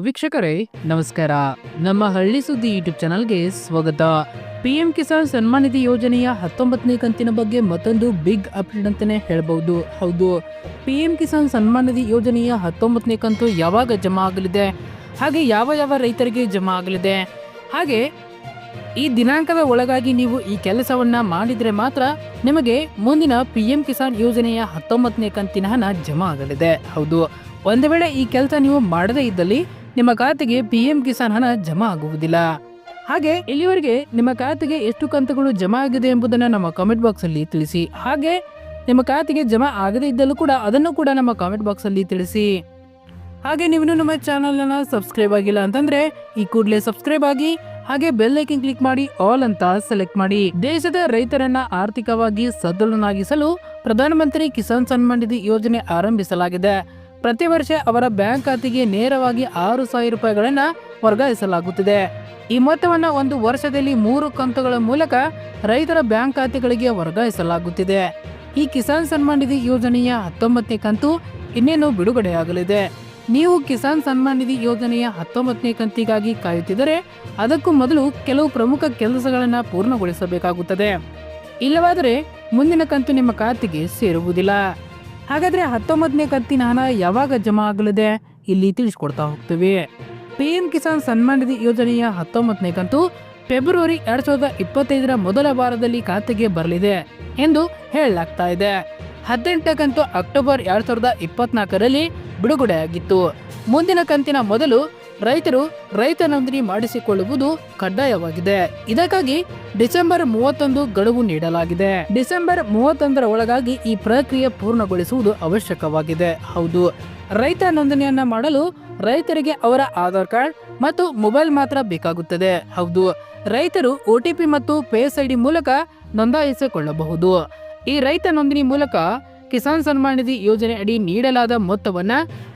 ವೀಕ್ಷಕರೇ ನಮಸ್ಕಾರ. ನಮ್ಮ ಹಳ್ಳಿ ಸುದ್ದಿ ಯೂಟ್ಯೂಬ್ ಚಾನಲ್ಗೆ ಸ್ವಾಗತ. ಪಿಎಂ ಕಿಸಾನ್ ಸನ್ಮಾನ್ ನಿಧಿ ಯೋಜನೆಯ 19ನೇ ಕಂತಿನ ಬಗ್ಗೆ ಮತ್ತೊಂದು ಬಿಗ್ ಅಪ್ಡೇಟ್ ಅಂತಾನೆ ಹೇಳ್ಬಹುದು. ಹೌದು, ಪಿಎಂ ಕಿಸಾನ್ ಸನ್ಮಾನ್ ನಿಧಿ ಯೋಜನೆಯ 19ನೇ ಕಂತು ಯಾವಾಗ ಜಮಾ ಆಗಲಿದೆ, ಹಾಗೆ ಯಾವ ರೈತರಿಗೆ ಜಮಾ ಆಗಲಿದೆ, ಹಾಗೆ ಈ ದಿನಾಂಕದ ಒಳಗಾಗಿ ನೀವು ಈ ಕೆಲಸವನ್ನ ಮಾಡಿದ್ರೆ ಮಾತ್ರ ನಿಮಗೆ ಮುಂದಿನ ಪಿಎಂ ಕಿಸಾನ್ ಯೋಜನೆಯ 19ನೇ ಕಂತಿನ ಹಣ ಜಮಾ ಆಗಲಿದೆ. ಹೌದು, ಒಂದು ವೇಳೆ ಈ ಕೆಲಸ ನೀವು ಮಾಡದೇ ಇದ್ದಲ್ಲಿ ನಿಮ್ಮ ಖಾತೆಗೆ ಪಿಎಂ ಕಿಸಾನ್ ಹಣ ಜಮಾ ಆಗುವುದಿಲ್ಲ. ಹಾಗೆ ಇಲ್ಲಿವರೆಗೆ ನಿಮ್ಮ ಖಾತೆಗೆ ಎಷ್ಟು ಕಂತುಗಳು ಜಮಾ ಆಗಿದೆ ಎಂಬುದನ್ನು ನಮ್ಮ ಕಾಮೆಂಟ್ ಬಾಕ್ಸ್ ಅಲ್ಲಿ ತಿಳಿಸಿ. ಹಾಗೆ ನಿಮ್ಮ ಖಾತೆಗೆ ಜಮಾ ಆಗದೇ ಇದ್ದಲ್ಲೂ ಕೂಡ ಅದನ್ನು ಕೂಡ ನಮ್ಮ ಕಾಮೆಂಟ್ ಬಾಕ್ಸ್ ಅಲ್ಲಿ ತಿಳಿಸಿ. ಹಾಗೆ ನೀವು ನಮ್ಮ ಚಾನಲ್ ಅನ್ನ ಸಬ್ಸ್ಕ್ರೈಬ್ ಆಗಿಲ್ಲ ಅಂತಂದ್ರೆ ಈ ಕೂಡಲೇ ಸಬ್ಸ್ಕ್ರೈಬ್ ಆಗಿ, ಹಾಗೆ ಬೆಲ್ ಐಕನ್ ಕ್ಲಿಕ್ ಮಾಡಿ ಆಲ್ ಅಂತ ಸೆಲೆಕ್ಟ್ ಮಾಡಿ. ದೇಶದ ರೈತರನ್ನ ಆರ್ಥಿಕವಾಗಿ ಸದೃಢನಾಗಿಸಲು ಪ್ರಧಾನಮಂತ್ರಿ ಕಿಸಾನ್ ಸನ್ಮಾನ್ ನಿಧಿ ಯೋಜನೆ ಆರಂಭಿಸಲಾಗಿದೆ. ಪ್ರತಿ ವರ್ಷ ಅವರ ಬ್ಯಾಂಕ್ ಖಾತೆಗೆ ನೇರವಾಗಿ 6,000 ರೂಪಾಯಿಗಳನ್ನ ವರ್ಗಾಯಿಸಲಾಗುತ್ತಿದೆ. ಈ ಮೊತ್ತವನ್ನು ಒಂದು ವರ್ಷದಲ್ಲಿ 3 ಕಂತುಗಳ ಮೂಲಕ ರೈತರ ಬ್ಯಾಂಕ್ ಖಾತೆಗಳಿಗೆ ವರ್ಗಾಯಿಸಲಾಗುತ್ತಿದೆ. ಈ ಕಿಸಾನ್ ಸನ್ಮಾನ್ ನಿಧಿ ಯೋಜನೆಯ 19ನೇ ಕಂತು ಇನ್ನೇನು ಬಿಡುಗಡೆಯಾಗಲಿದೆ. ನೀವು ಕಿಸಾನ್ ಸನ್ಮಾನ್ ನಿಧಿ ಯೋಜನೆಯ 19ನೇ ಕಂತಿಗಾಗಿ ಕಾಯುತ್ತಿದ್ದರೆ ಅದಕ್ಕೂ ಮೊದಲು ಕೆಲವು ಪ್ರಮುಖ ಕೆಲಸಗಳನ್ನು ಪೂರ್ಣಗೊಳಿಸಬೇಕಾಗುತ್ತದೆ. ಇಲ್ಲವಾದರೆ ಮುಂದಿನ ಕಂತು ನಿಮ್ಮ ಖಾತೆಗೆ ಸೇರುವುದಿಲ್ಲ. ಹಾಗಾದ್ರೆ 19ನೇ ಕಂತಿನ ಹಣ ಯಾವಾಗ ಜಮಾ ಆಗಲಿದೆ ಇಲ್ಲಿ ತಿಳಿಸ್ಕೊಡ್ತಾ ಹೋಗ್ತೀವಿ. ಪಿಎಂ ಕಿಸಾನ್ ಸನ್ಮಾನ್ ನಿಧಿ ಯೋಜನೆಯ 19ನೇ ಕಂತು ಫೆಬ್ರವರಿ 2025ರ ಮೊದಲ ವಾರದಲ್ಲಿ ಖಾತೆಗೆ ಬರಲಿದೆ ಎಂದು ಹೇಳಲಾಗ್ತಾ ಇದೆ. 18ನೇ ಕಂತು ಅಕ್ಟೋಬರ್ 2024ರಲ್ಲಿ ಬಿಡುಗಡೆಯಾಗಿತ್ತು. ಮುಂದಿನ ಕಂತಿನ ಮೊದಲು ರೈತರು ರೈತ ನೋಂದಣಿ ಮಾಡಿಸಿಕೊಳ್ಳುವುದು ಕಡ್ಡಾಯವಾಗಿದೆ. ಇದಕ್ಕಾಗಿ ಡಿಸೆಂಬರ್ 31 ಗಡುವು ನೀಡಲಾಗಿದೆ. ಡಿಸೆಂಬರ್ 31ರ ಒಳಗಾಗಿ ಈ ಪ್ರಕ್ರಿಯೆ ಪೂರ್ಣಗೊಳಿಸುವುದು ಅವಶ್ಯಕವಾಗಿದೆ. ಹೌದು, ರೈತ ನೋಂದಣಿಯನ್ನ ಮಾಡಲು ರೈತರಿಗೆ ಅವರ ಆಧಾರ್ ಕಾರ್ಡ್ ಮತ್ತು ಮೊಬೈಲ್ ಮಾತ್ರ ಬೇಕಾಗುತ್ತದೆ. ಹೌದು, ರೈತರು OTP ಮತ್ತು ಫೇಸ್ ID ಮೂಲಕ ನೋಂದಾಯಿಸಿಕೊಳ್ಳಬಹುದು. ಈ ರೈತ ನೋಂದಣಿ ಮೂಲಕ ಕಿಸಾನ್ ಸನ್ಮಾನ್ ನಿಧಿ ಯೋಜನೆ ಅಡಿ ನೀಡಲಾದ ಮೊತ್ತವನ್ನ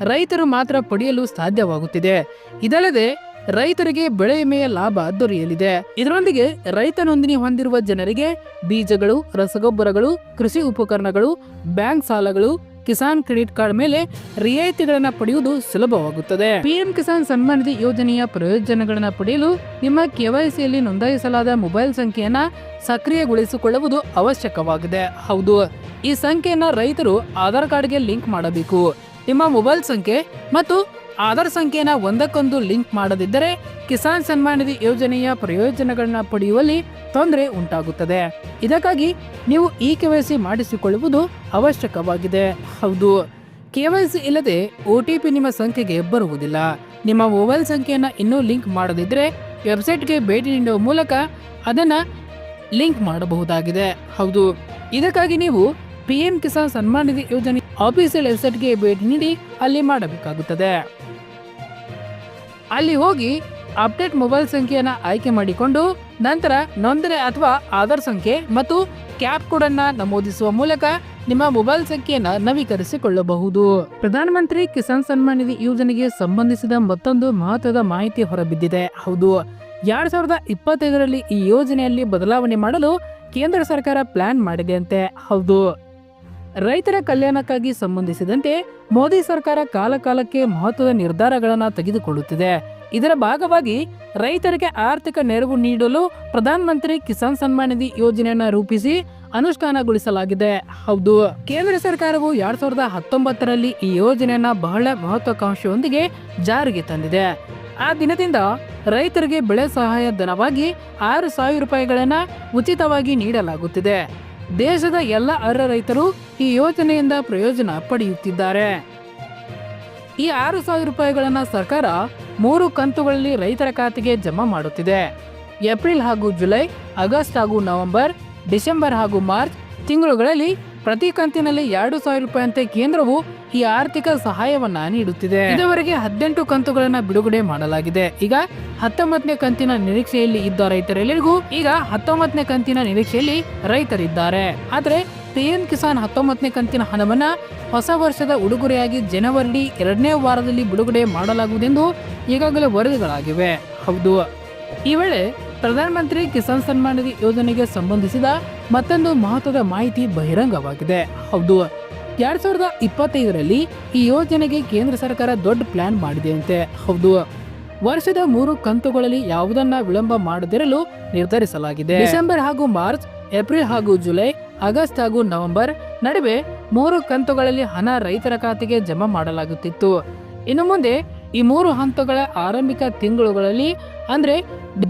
ರೈತರು ಮಾತ್ರ ಪಡೆಯಲು ಸಾಧ್ಯವಾಗುತ್ತಿದೆ. ಇದಲ್ಲದೆ ರೈತರಿಗೆ ಬೆಳೆ ವಿಮೆಯ ಲಾಭ ದೊರೆಯಲಿದೆ. ಇದರೊಂದಿಗೆ ರೈತ ನೋಂದಣಿ ಹೊಂದಿರುವ ಜನರಿಗೆ ಬೀಜಗಳು, ರಸಗೊಬ್ಬರಗಳು, ಕೃಷಿ ಉಪಕರಣಗಳು, ಬ್ಯಾಂಕ್ ಸಾಲಗಳು, ಕಿಸಾನ್ ಕ್ರೆಡಿಟ್ ಕಾರ್ಡ್ ಮೇಲೆ ರಿಯಾಯಿತಿಗಳನ್ನು ಪಡೆಯುವುದು ಸುಲಭವಾಗುತ್ತದೆ. ಪಿಎಂ ಕಿಸಾನ್ ಸನ್ಮಾನ್ ನಿಧಿ ಯೋಜನೆಯ ಪ್ರಯೋಜನಗಳನ್ನು ಪಡೆಯಲು ನಿಮ್ಮ KYCಯಲ್ಲಿ ನೋಂದಾಯಿಸಲಾದ ಮೊಬೈಲ್ ಸಂಖ್ಯೆಯನ್ನ ಸಕ್ರಿಯಗೊಳಿಸಿಕೊಳ್ಳುವುದು ಅವಶ್ಯಕವಾಗಿದೆ. ಹೌದು, ಈ ಸಂಖ್ಯೆಯನ್ನ ರೈತರು ಆಧಾರ್ ಕಾರ್ಡ್ಗೆ ಲಿಂಕ್ ಮಾಡಬೇಕು. ನಿಮ್ಮ ಮೊಬೈಲ್ ಸಂಖ್ಯೆ ಮತ್ತು ಆಧಾರ್ ಸಂಖ್ಯೆಯನ್ನ ಒಂದಕ್ಕೊಂದು ಲಿಂಕ್ ಮಾಡದಿದ್ದರೆ ಕಿಸಾನ್ ಸನ್ಮಾನ್ ನಿಧಿ ಯೋಜನೆಯ ಪ್ರಯೋಜನಗಳನ್ನ ಪಡೆಯುವಲ್ಲಿ ತೊಂದರೆ ಉಂಟಾಗುತ್ತದೆ. ಇದಕ್ಕಾಗಿ ನೀವು ಈ KYC ಮಾಡಿಸಿಕೊಳ್ಳುವುದು ಅವಶ್ಯಕವಾಗಿದೆ. ಹೌದು, KYC ಇಲ್ಲದೆ OTP ನಿಮ್ಮ ಸಂಖ್ಯೆಗೆ ಬರುವುದಿಲ್ಲ. ನಿಮ್ಮ ಮೊಬೈಲ್ ಸಂಖ್ಯೆಯನ್ನ ಇನ್ನೂ ಲಿಂಕ್ ಮಾಡದಿದ್ದರೆ ವೆಬ್ಸೈಟ್ಗೆ ಭೇಟಿ ನೀಡುವ ಮೂಲಕ ಅದನ್ನ ಲಿಂಕ್ ಮಾಡಬಹುದಾಗಿದೆ. ಹೌದು, ಇದಕ್ಕಾಗಿ ನೀವು ಪಿಎಂ ಕಿಸಾನ್ ಸನ್ಮಾನ್ ನಿಧಿ ಯೋಜನೆ ಆಫೀಸಿಯಲ್ ವೆಬ್ಸೈಟ್ಗೆ ಭೇಟಿ ನೀಡಿ ಅಲ್ಲಿ ಮಾಡಬೇಕಾಗುತ್ತದೆ. ಅಲ್ಲಿ ಹೋಗಿ ಅಪ್ಡೇಟ್ ಮೊಬೈಲ್ ಸಂಖ್ಯೆಯನ್ನು ಆಯ್ಕೆ ಮಾಡಿಕೊಂಡು ನಂತರ ನೋಂದಣಿ ಅಥವಾ ಆಧಾರ್ ಸಂಖ್ಯೆ ಮತ್ತು ಕ್ಯಾಪ್ ಕೋಡ್ ಅನ್ನ ನಮೂದಿಸುವ ಮೂಲಕ ನಿಮ್ಮ ಮೊಬೈಲ್ ಸಂಖ್ಯೆಯನ್ನು ನವೀಕರಿಸಿಕೊಳ್ಳಬಹುದು. ಪ್ರಧಾನಮಂತ್ರಿ ಕಿಸಾನ್ ಸನ್ಮಾನ್ ನಿಧಿ ಯೋಜನೆಗೆ ಸಂಬಂಧಿಸಿದ ಮತ್ತೊಂದು ಮಹತ್ವದ ಮಾಹಿತಿ ಹೊರಬಿದ್ದಿದೆ. ಹೌದು, 2025ರಲ್ಲಿ ಈ ಯೋಜನೆಯಲ್ಲಿ ಬದಲಾವಣೆ ಮಾಡಲು ಕೇಂದ್ರ ಸರ್ಕಾರ ಪ್ಲಾನ್ ಮಾಡಿದೆ ಅಂತೆ. ಹೌದು, ರೈತರ ಕಲ್ಯಾಣಕ್ಕಾಗಿ ಸಂಬಂಧಿಸಿದಂತೆ ಮೋದಿ ಸರ್ಕಾರ ಕಾಲಕಾಲಕ್ಕೆ ಮಹತ್ವದ ನಿರ್ಧಾರಗಳನ್ನು ತೆಗೆದುಕೊಳ್ಳುತ್ತಿದೆ. ಇದರ ಭಾಗವಾಗಿ ರೈತರಿಗೆ ಆರ್ಥಿಕ ನೆರವು ನೀಡಲು ಪ್ರಧಾನಮಂತ್ರಿ ಕಿಸಾನ್ ಸನ್ಮಾನ್ ನಿಧಿ ಯೋಜನೆಯನ್ನು ರೂಪಿಸಿ ಅನುಷ್ಠಾನಗೊಳಿಸಲಾಗಿದೆ. ಹೌದು, ಕೇಂದ್ರ ಸರ್ಕಾರವು 2019ರಲ್ಲಿ ಈ ಯೋಜನೆಯನ್ನ ಬಹಳ ಮಹತ್ವಾಕಾಂಕ್ಷೆಯೊಂದಿಗೆ ಜಾರಿಗೆ ತಂದಿದೆ. ಆ ದಿನದಿಂದ ರೈತರಿಗೆ ಬೆಳೆ ಸಹಾಯ ಧನವಾಗಿ 6,000 ರೂಪಾಯಿಗಳನ್ನ ಉಚಿತವಾಗಿ ನೀಡಲಾಗುತ್ತಿದೆ. ದೇಶದ ಎಲ್ಲ ಅರ್ಹ ರೈತರು ಈ ಯೋಜನೆಯಿಂದ ಪ್ರಯೋಜನ ಪಡೆಯುತ್ತಿದ್ದಾರೆ. ಈ 6,000 ರೂಪಾಯಿಗಳನ್ನ ಸರ್ಕಾರ 3 ಕಂತುಗಳಲ್ಲಿ ರೈತರ ಖಾತೆಗೆ ಜಮಾ ಮಾಡುತ್ತಿದೆ. ಏಪ್ರಿಲ್ ಹಾಗೂ ಜುಲೈ, ಆಗಸ್ಟ್ ಹಾಗೂ ನವೆಂಬರ್, ಡಿಸೆಂಬರ್ ಹಾಗೂ ಮಾರ್ಚ್ ತಿಂಗಳುಗಳಲ್ಲಿ ಪ್ರತಿ ಕಂತಿನಲ್ಲಿ 2,000 ರೂಪಾಯಿಯಂತೆ ಕೇಂದ್ರವು ಈ ಆರ್ಥಿಕ ಸಹಾಯವನ್ನ ನೀಡುತ್ತಿದೆ. ಇದುವರೆಗೆ 18 ಕಂತುಗಳನ್ನ ಬಿಡುಗಡೆ ಮಾಡಲಾಗಿದೆ. ಈಗ 19ನೇ ಕಂತಿನ ನಿರೀಕ್ಷೆಯಲ್ಲಿ ಇದ್ದ ರೈತರೆಲ್ಲರಿಗೂ ಈಗ 19ನೇ ಕಂತಿನ ನಿರೀಕ್ಷೆಯಲ್ಲಿ ರೈತರಿದ್ದಾರೆ. ಆದ್ರೆ ಪಿಎಂ ಕಿಸಾನ್ 19ನೇ ಕಂತಿನ ಹಣವನ್ನ ಹೊಸ ವರ್ಷದ ಉಡುಗೊರೆಯಾಗಿ ಜನವರಿ 2ನೇ ವಾರದಲ್ಲಿ ಬಿಡುಗಡೆ ಮಾಡಲಾಗುವುದೆಂದು ಈಗಾಗಲೇ ವರದಿಗಳಾಗಿವೆ. ಹೌದು, ಈ ವೇಳೆ ಪ್ರಧಾನಮಂತ್ರಿ ಕಿಸಾನ್ ಸನ್ಮಾನ್ ನಿಧಿ ಯೋಜನೆಗೆ ಸಂಬಂಧಿಸಿದ ಮತ್ತೊಂದು ಮಹತ್ವದ ಮಾಹಿತಿ ಬಹಿರಂಗವಾಗಿದೆ. ಹೌದು, 2025ರಲ್ಲಿ ಈ ಯೋಜನೆಗೆ ಕೇಂದ್ರ ಸರ್ಕಾರ ದೊಡ್ಡ ಪ್ಲಾನ್ ಮಾಡಿದೆಯಂತೆ. ಹೌದು, ವರ್ಷದ 3 ಕಂತುಗಳಲ್ಲಿ ಯಾವುದನ್ನ ವಿಳಂಬ ಮಾಡದಿರಲು ನಿರ್ಧರಿಸಲಾಗಿದೆ. ಡಿಸೆಂಬರ್ ಹಾಗೂ ಮಾರ್ಚ್, ಏಪ್ರಿಲ್ ಹಾಗೂ ಜುಲೈ, ಆಗಸ್ಟ್ ಹಾಗೂ ನವೆಂಬರ್ ನಡುವೆ 3 ಕಂತುಗಳಲ್ಲಿ ಹಣ ರೈತರ ಖಾತೆಗೆ ಜಮಾ ಮಾಡಲಾಗುತ್ತಿತ್ತು. ಇನ್ನು ಮುಂದೆ ಈ 3 ಹಂತಗಳ ಆರಂಭಿಕ ತಿಂಗಳುಗಳಲ್ಲಿ ಅಂದ್ರೆ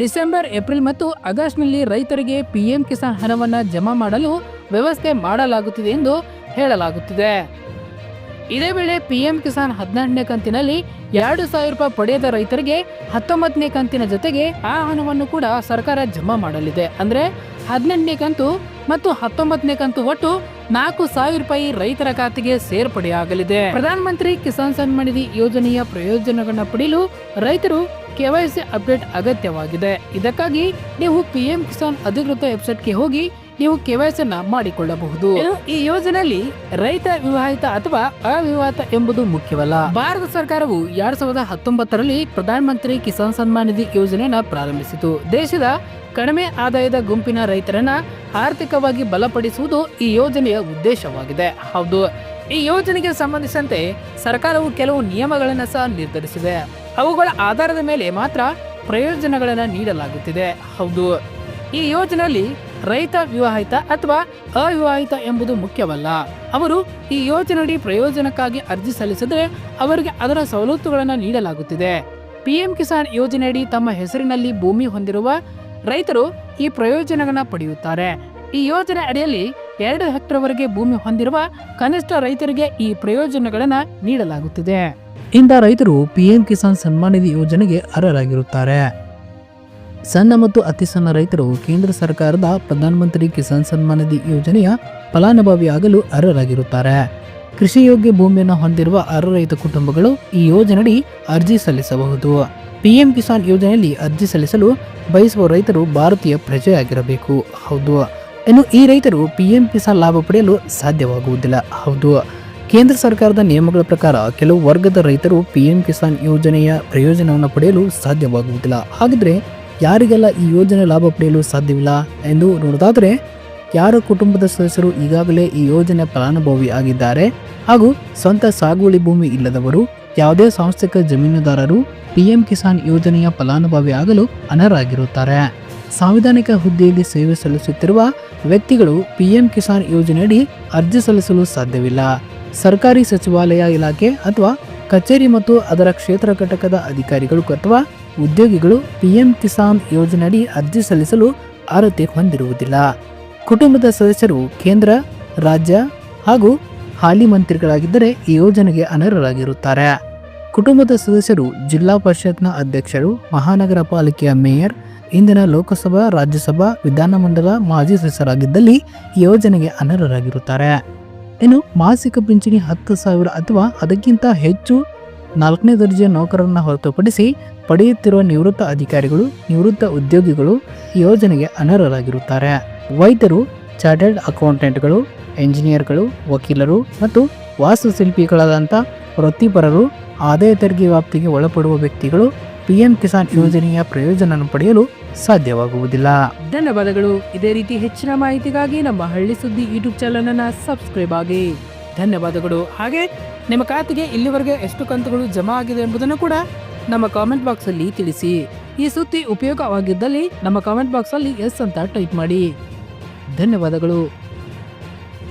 ಡಿಸೆಂಬರ್, ಏಪ್ರಿಲ್ ಮತ್ತು ಆಗಸ್ಟ್ನಲ್ಲಿ ರೈತರಿಗೆ ಪಿಎಂ ಕಿಸಾನ್ ಹಣವನ್ನ ಜಮಾ ಮಾಡಲು ವ್ಯವಸ್ಥೆ ಮಾಡಲಾಗುತ್ತಿದೆ ಎಂದು ಹೇಳಲಾಗುತ್ತಿದೆ. ಇದೇ ವೇಳೆ ಪಿಎಂ ಕಿಸಾನ್ 18ನೇ ಕಂತಿನಲ್ಲಿ 2,000 ರೂಪಾಯಿ ಪಡೆಯದ ರೈತರಿಗೆ 19ನೇ ಕಂತಿನ ಜೊತೆಗೆ ಆ ಹಣವನ್ನು ಕೂಡ ಸರ್ಕಾರ ಜಮಾ ಮಾಡಲಿದೆ. ಅಂದ್ರೆ 18ನೇ ಕಂತು ಮತ್ತು 19ನೇ ಕಂತು ಒಟ್ಟು 4,000 ರೂಪಾಯಿ ರೈತರ ಖಾತೆಗೆ ಸೇರ್ಪಡೆಯಾಗಲಿದೆ. ಪ್ರಧಾನ ಮಂತ್ರಿ ಕಿಸಾನ್ ಸನ್ಮಾನ್ ನಿಧಿ ಯೋಜನೆಯ ಪ್ರಯೋಜನಗಳನ್ನ ಪಡೆಯಲು ರೈತರು ಕೆವೈಸಿ ಅಪ್ಡೇಟ್ ಅಗತ್ಯವಾಗಿದೆ. ಇದಕ್ಕಾಗಿ ನೀವು ಪಿಎಂ ಕಿಸಾನ್ ಅಧಿಕೃತ ವೆಬ್ಸೈಟ್ಗೆ ಹೋಗಿ ನೀವು ಕೆವೈಸಿ ಮಾಡಿಕೊಳ್ಳಬಹುದು. ಈ ಯೋಜನೆಯಲ್ಲಿ ರೈತ ವಿವಾಹಿತ ಅಥವಾ ಅವಿವಾಹಿತ ಎಂಬುದು ಮುಖ್ಯವಲ್ಲ. ಭಾರತ ಸರ್ಕಾರವು 2019ರಲ್ಲಿ ಪ್ರಧಾನ ಮಂತ್ರಿ ಕಿಸಾನ್ ಸನ್ಮಾನ್ ನಿಧಿ ಯೋಜನೆಯನ್ನ ಪ್ರಾರಂಭಿಸಿತು. ದೇಶದ ಕಡಿಮೆ ಆದಾಯದ ಗುಂಪಿನ ರೈತರನ್ನ ಆರ್ಥಿಕವಾಗಿ ಬಲಪಡಿಸುವುದು ಈ ಯೋಜನೆಯ ಉದ್ದೇಶವಾಗಿದೆ. ಹೌದು, ಈ ಯೋಜನೆಗೆ ಸಂಬಂಧಿಸಿದಂತೆ ಸರ್ಕಾರವು ಕೆಲವು ನಿಯಮಗಳನ್ನು ಸಹ ನಿರ್ಧರಿಸಿದೆ. ಅವುಗಳ ಆಧಾರದ ಮೇಲೆ ಮಾತ್ರ ಪ್ರಯೋಜನಗಳನ್ನು ನೀಡಲಾಗುತ್ತಿದೆ. ಹೌದು, ಈ ಯೋಜನೆಯಲ್ಲಿ ರೈತ ವಿವಾಹಿತ ಅಥವಾ ಅವಿವಾಹಿತ ಎಂಬುದು ಮುಖ್ಯವಲ್ಲ. ಅವರು ಈ ಯೋಜನೆಯಡಿ ಪ್ರಯೋಜನಕ್ಕಾಗಿ ಅರ್ಜಿ ಸಲ್ಲಿಸಿದರೆ ಅವರಿಗೆ ಅದರ ಸವಲತ್ತುಗಳನ್ನು ನೀಡಲಾಗುತ್ತಿದೆ. ಪಿಎಂ ಕಿಸಾನ್ ಯೋಜನೆಯಡಿ ತಮ್ಮ ಹೆಸರಿನಲ್ಲಿ ಭೂಮಿ ಹೊಂದಿರುವ ರೈತರು ಈ ಪ್ರಯೋಜನಗಳನ್ನ ಪಡೆಯುತ್ತಾರೆ. ಈ ಯೋಜನೆ ಅಡಿಯಲ್ಲಿ 2 ಹೆಕ್ಟೇರ್ವರೆಗೆ ಭೂಮಿ ಹೊಂದಿರುವ ಕನಿಷ್ಠ ರೈತರಿಗೆ ಈ ಪ್ರಯೋಜನಗಳನ್ನ ನೀಡಲಾಗುತ್ತಿದೆ. ಇಂಥ ರೈತರು ಪಿಎಂ ಕಿಸಾನ್ ಸನ್ಮಾನ್ ನಿಧಿ ಯೋಜನೆಗೆ ಅರ್ಹರಾಗಿರುತ್ತಾರೆ. ಸಣ್ಣ ಮತ್ತು ಅತಿ ಸಣ್ಣ ರೈತರು ಕೇಂದ್ರ ಸರ್ಕಾರದ ಪ್ರಧಾನ ಮಂತ್ರಿ ಕಿಸಾನ್ ಸನ್ಮಾನ್ ನಿಧಿ ಯೋಜನೆಯ ಫಲಾನುಭವಿಯಾಗಲು ಅರ್ಹರಾಗಿರುತ್ತಾರೆ. ಕೃಷಿ ಯೋಗ್ಯ ಭೂಮಿಯನ್ನು ಹೊಂದಿರುವ ಅರ್ಹ ರೈತ ಕುಟುಂಬಗಳು ಈ ಯೋಜನೆಯಡಿ ಅರ್ಜಿ ಸಲ್ಲಿಸಬಹುದು. ಪಿಎಂ ಕಿಸಾನ್ ಯೋಜನೆಯಲ್ಲಿ ಅರ್ಜಿ ಸಲ್ಲಿಸಲು ಬಯಸುವ ರೈತರು ಭಾರತೀಯ ಪ್ರಜೆಯಾಗಿರಬೇಕು. ಹೌದು, ಇನ್ನು ಈ ರೈತರು ಪಿಎಂ ಕಿಸಾನ್ ಲಾಭ ಪಡೆಯಲು ಸಾಧ್ಯವಾಗುವುದಿಲ್ಲ. ಹೌದು, ಕೇಂದ್ರ ಸರ್ಕಾರದ ನಿಯಮಗಳ ಪ್ರಕಾರ ಕೆಲವು ವರ್ಗದ ರೈತರು ಪಿಎಂ ಕಿಸಾನ್ ಯೋಜನೆಯ ಪ್ರಯೋಜನವನ್ನು ಪಡೆಯಲು ಸಾಧ್ಯವಾಗುವುದಿಲ್ಲ. ಹಾಗಿದ್ರೆ ಯಾರಿಗೆಲ್ಲ ಈ ಯೋಜನೆ ಲಾಭ ಪಡೆಯಲು ಸಾಧ್ಯವಿಲ್ಲ ಎಂದು ನೋಡೋದಾದರೆ, ಯಾರ ಕುಟುಂಬದ ಸದಸ್ಯರು ಈಗಾಗಲೇ ಈ ಯೋಜನೆ ಫಲಾನುಭವಿ ಆಗಿದ್ದಾರೆ ಹಾಗೂ ಸ್ವಂತ ಸಾಗುವಳಿ ಭೂಮಿ ಇಲ್ಲದವರು, ಯಾವುದೇ ಸಾಂಸ್ಥಿಕ ಜಮೀನುದಾರರು ಪಿಎಂ ಕಿಸಾನ್ ಯೋಜನೆಯ ಫಲಾನುಭವಿ ಆಗಲು ಅನರ್ಹರಾಗಿರುತ್ತಾರೆ. ಸಾಂವಿಧಾನಿಕ ಹುದ್ದೆಯಲ್ಲಿ ಸೇವೆ ಸಲ್ಲಿಸುತ್ತಿರುವ ವ್ಯಕ್ತಿಗಳು ಪಿಎಂ ಕಿಸಾನ್ ಯೋಜನೆಯಡಿ ಅರ್ಜಿ ಸಲ್ಲಿಸಲು ಸಾಧ್ಯವಿಲ್ಲ. ಸರ್ಕಾರಿ ಸಚಿವಾಲಯ, ಇಲಾಖೆ ಅಥವಾ ಕಚೇರಿ ಮತ್ತು ಅದರ ಕ್ಷೇತ್ರ ಘಟಕದ ಅಧಿಕಾರಿಗಳು ಅಥವಾ ಉದ್ಯೋಗಿಗಳು ಪಿಎಂ ಕಿಸಾನ್ ಯೋಜನೆಯಡಿ ಅರ್ಜಿ ಸಲ್ಲಿಸಲು ಅರ್ಹತೆ ಹೊಂದಿರುವುದಿಲ್ಲ. ಕುಟುಂಬದ ಸದಸ್ಯರು ಕೇಂದ್ರ, ರಾಜ್ಯ ಹಾಗೂ ಹಾಲಿ ಮಂತ್ರಿಗಳಾಗಿದ್ದರೆ ಈ ಯೋಜನೆಗೆ ಅನರ್ಹರಾಗಿರುತ್ತಾರೆ. ಕುಟುಂಬದ ಸದಸ್ಯರು ಜಿಲ್ಲಾ ಪರಿಷತ್ನ ಅಧ್ಯಕ್ಷರು, ಮಹಾನಗರ ಪಾಲಿಕೆಯ ಮೇಯರ್, ಇಂದಿನ ಲೋಕಸಭಾ, ರಾಜ್ಯಸಭಾ, ವಿಧಾನಮಂಡಲ ಮಾಜಿ ಸದಸ್ಯರಾಗಿದ್ದಲ್ಲಿ ಈ ಯೋಜನೆಗೆ ಅನರ್ಹರಾಗಿರುತ್ತಾರೆ. ಇನ್ನು ಮಾಸಿಕ ಪಿಂಚಣಿ 10,000 ಅಥವಾ ಅದಕ್ಕಿಂತ ಹೆಚ್ಚು 4ನೇ ದರ್ಜೆಯ ನೌಕರರನ್ನು ಹೊರತುಪಡಿಸಿ ಪಡೆಯುತ್ತಿರುವ ನಿವೃತ್ತ ಅಧಿಕಾರಿಗಳು, ನಿವೃತ್ತ ಉದ್ಯೋಗಿಗಳು ಈ ಯೋಜನೆಗೆ ಅನರ್ಹರಾಗಿರುತ್ತಾರೆ. ವೈದ್ಯರು, ಚಾರ್ಟರ್ಡ್ ಅಕೌಂಟೆಂಟ್ಗಳು, ಎಂಜಿನಿಯರ್ಗಳು, ವಕೀಲರು ಮತ್ತು ವಾಸ್ತುಶಿಲ್ಪಿಗಳಾದಂಥ ವೃತ್ತಿಪರರು, ಆದಾಯ ತೆರಿಗೆ ವ್ಯಾಪ್ತಿಗೆ ಒಳಪಡುವ ವ್ಯಕ್ತಿಗಳು ಪಿಎಂ ಕಿಸಾನ್ ಯೋಜನೆಯ ಪ್ರಯೋಜನ ಪಡೆಯಲು ಸಾಧ್ಯವಾಗುವುದಿಲ್ಲ. ಧನ್ಯವಾದಗಳು. ಇದೇ ರೀತಿ ಹೆಚ್ಚಿನ ಮಾಹಿತಿಗಾಗಿ ನಮ್ಮ ಹಳ್ಳಿ ಸುದ್ದಿ ಯೂಟ್ಯೂಬ್ ಚಾನಲ್ ಅನ್ನು ಸಬ್ಸ್ಕ್ರೈಬ್ ಆಗಿ. ಧನ್ಯವಾದಗಳು. ಹಾಗೆ ನಿಮ್ಮ ಖಾತೆಗೆ ಇಲ್ಲಿವರೆಗೆ ಎಷ್ಟು ಕಂತುಗಳು ಜಮಾ ಆಗಿದೆ ಎಂಬುದನ್ನು ಕೂಡ ನಮ್ಮ ಕಾಮೆಂಟ್ ಬಾಕ್ಸ್ ಅಲ್ಲಿ ತಿಳಿಸಿ. ಈ ಸುದ್ದಿ ಉಪಯೋಗವಾಗಿದ್ದಲ್ಲಿ ನಮ್ಮ ಕಾಮೆಂಟ್ ಬಾಕ್ಸ್ ಅಲ್ಲಿ ಎಸ್ ಅಂತ ಟೈಪ್ ಮಾಡಿ. ಧನ್ಯವಾದಗಳು.